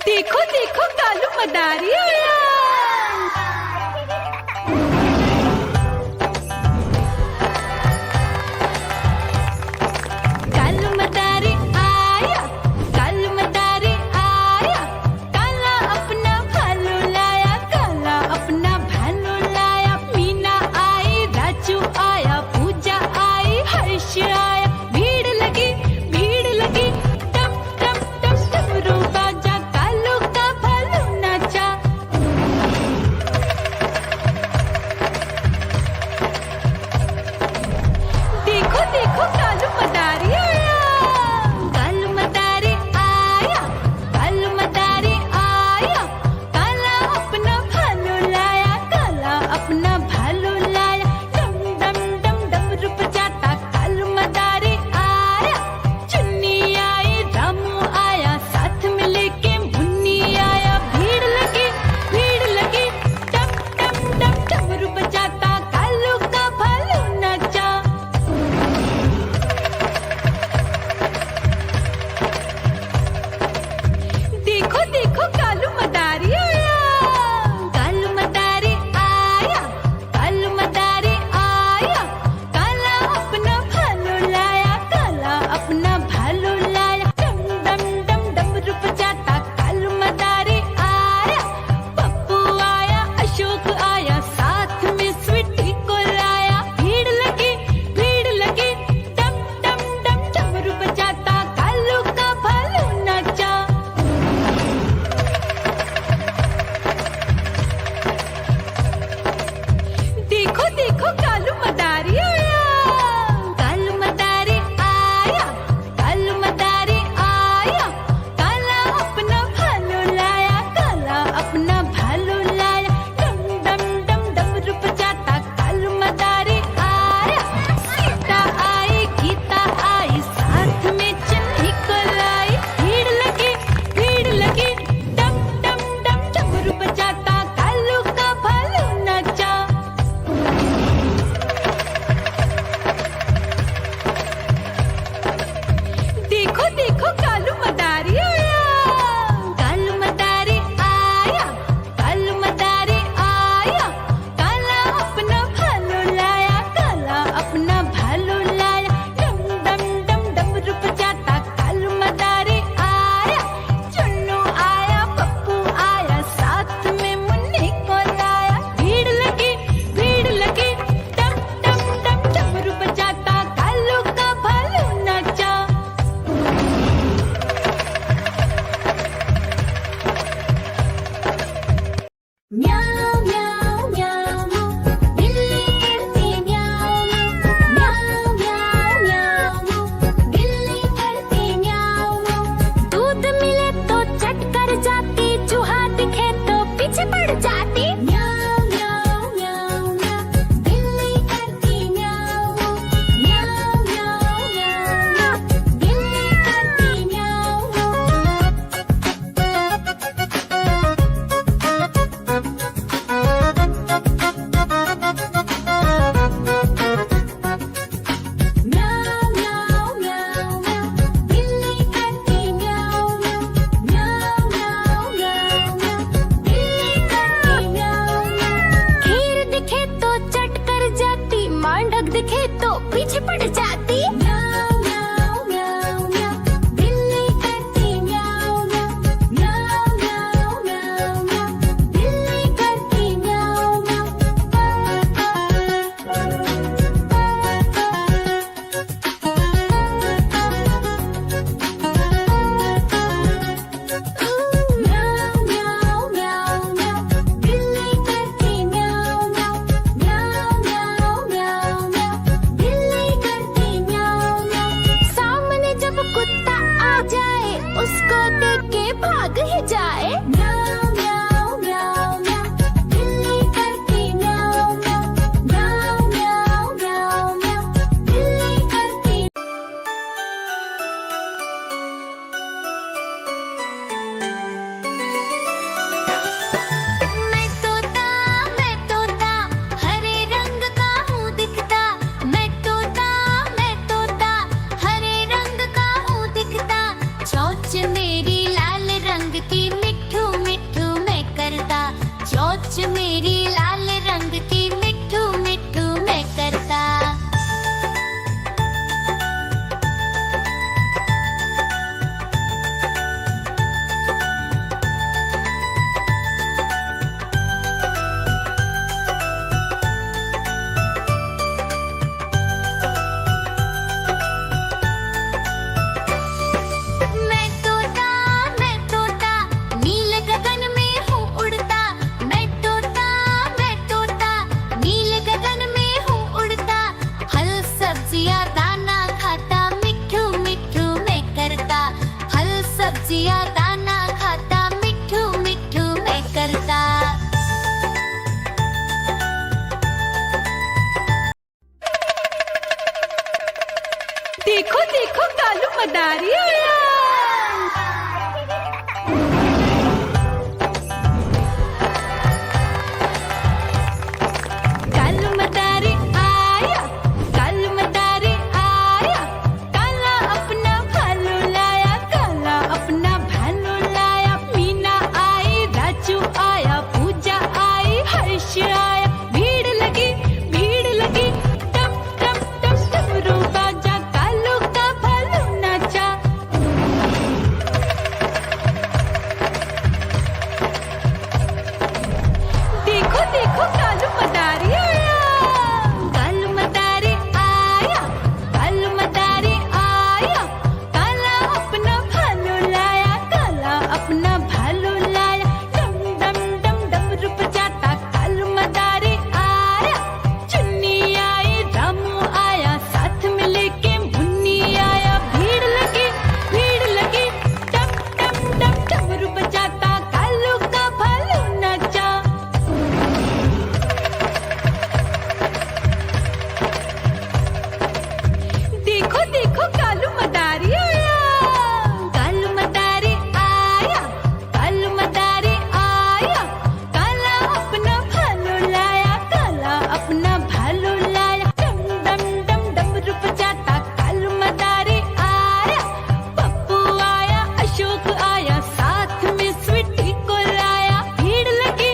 देखो देखो कालू मदारी आया। कालू मदारी आया, कालू मदारी आया, काला अपना भालू लाया, काला अपना भालू लाया। मीना आई, राजू आया, पूजा आई, हर्ष आया। भीड़ लगी टम टम टम डमरू बाजा, कालू का भालू नाचा। सब्जियां दाना खाता, मिट्ठू मिट्ठू मैं करता। देखो देखो कालू मदारी आया। कालू मदारी आया, कालू मदारी आया, काला अपना भालू लाया, काला अपना भालू लाया। मीना आई, राजू आया, पूजा आई, हर्ष आया। भीड़ लगी टम टम टम डमरू बाजा, कालू का भालू नाचा। देखो देखो कालू मदारी आया, कालू मदारी आया, कालू मदारी आया, काला अपना भालू लाया, काला अपना भालू लाया। डम डम डम डमरू बजाता कालू मदारी आया। चुन्नी आई, रामू आया, साथ में लेके मुन्नी आया। भीड़ लगी टम टम टम डमरू बजाता कालू का भालू नाचा। देखो देखो कालू मदारी आया, कालू मदारी आया, कालू मदारी आया, काला अपना भालू लाया, काला अपना भालू लाया। डम डम डम डमरू बजाता कालू मदारी आया। पप्पू आया, अशोक आया, साथ में स्वीटी को लाया। भीड़ लगी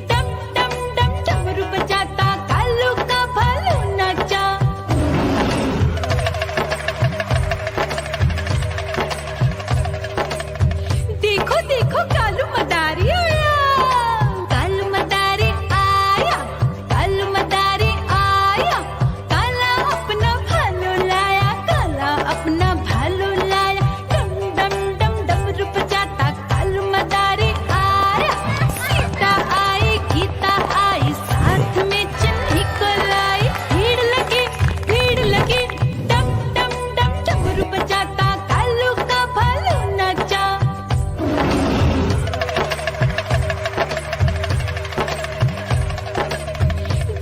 टम टम टम डमरू बजाता कालू का भालू नाचा। देखो देखो कालू मदारी आया, कालू मदारी आया, कालू मदारी आया, काला अपना भालू लाया, काला अपना भालू लाया। डम डम डम डमरू बजाता कालू मदारी आया। सीता आई, गीता आई, साथ में चन्नी को लाई। भीड़ लगी टम टम टम डमरू बजाता कालू का भालू नाचा।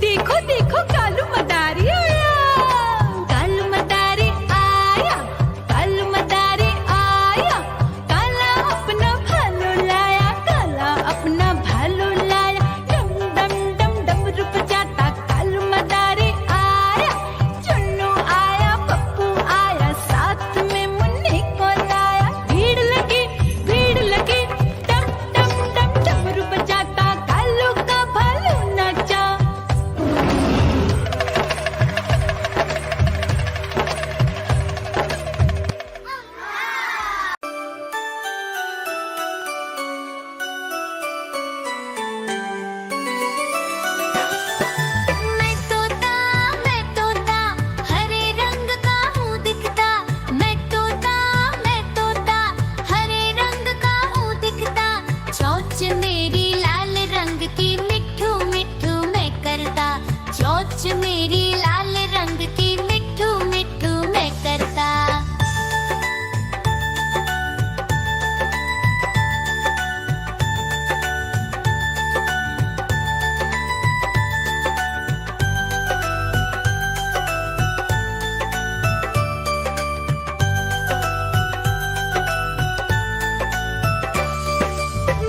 देखो देखो कालू मदारी आया, कालू मदारी आया, कालू मदारी आया, काला अपना भालू लाया, काला अपना भालू लाया। डम डम डम डमरू बजाता कालू मदारी आया। चुन्नू आया, पप्पू आया, साथ में मुन्नी को लाया। भीड़ लगी टम टम टम डमरू बजाता कालू का भालू नाचा। मैं तोता हरे रंग का हूँ दिखता। मैं तोता हरे रंग का हूँ दिखता। चोंच मेरी लाल रंग की, मिट्ठू मिट्ठू मैं करता। चोंच मेरी लाल रंग की, मिट्ठू मिट्ठू मैं करता।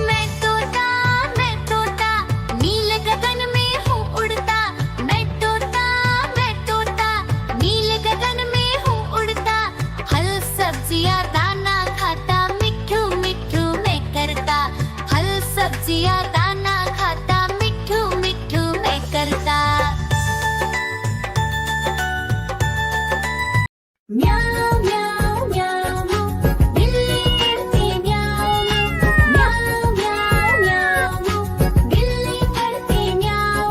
मैं तोता नील गगन में हूँ उड़ता। मैं तोता नील गगन में हूँ उड़ता। फल सब्जियाँ दाना खाता, मिट्ठू मिट्ठू मैं करता। फल सब्जियाँ दाना खाता, मिट्ठू मिट्ठू मैं करता। म्याऊ म्याऊ म्याऊ, बिल्ली करती म्याऊ म्याऊ म्याऊ म्याऊ, बिल्ली करती म्याऊ।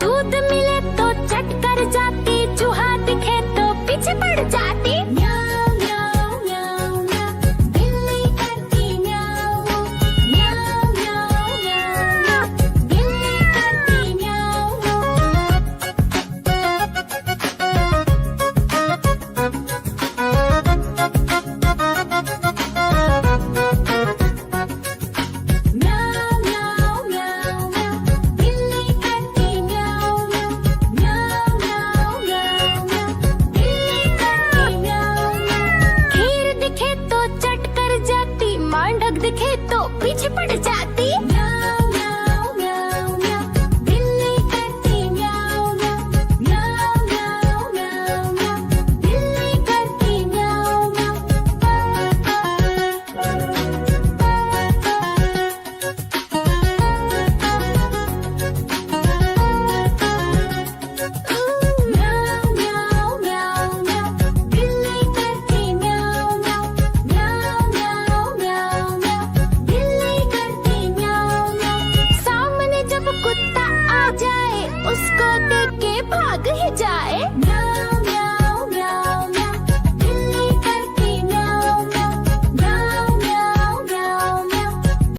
दूध मिले तो चट कर जाती, चूहा दिखे तो पीछे पड़ जाती। म्याऊ म्याऊ म्याऊ, तो पीछे पड़ जाता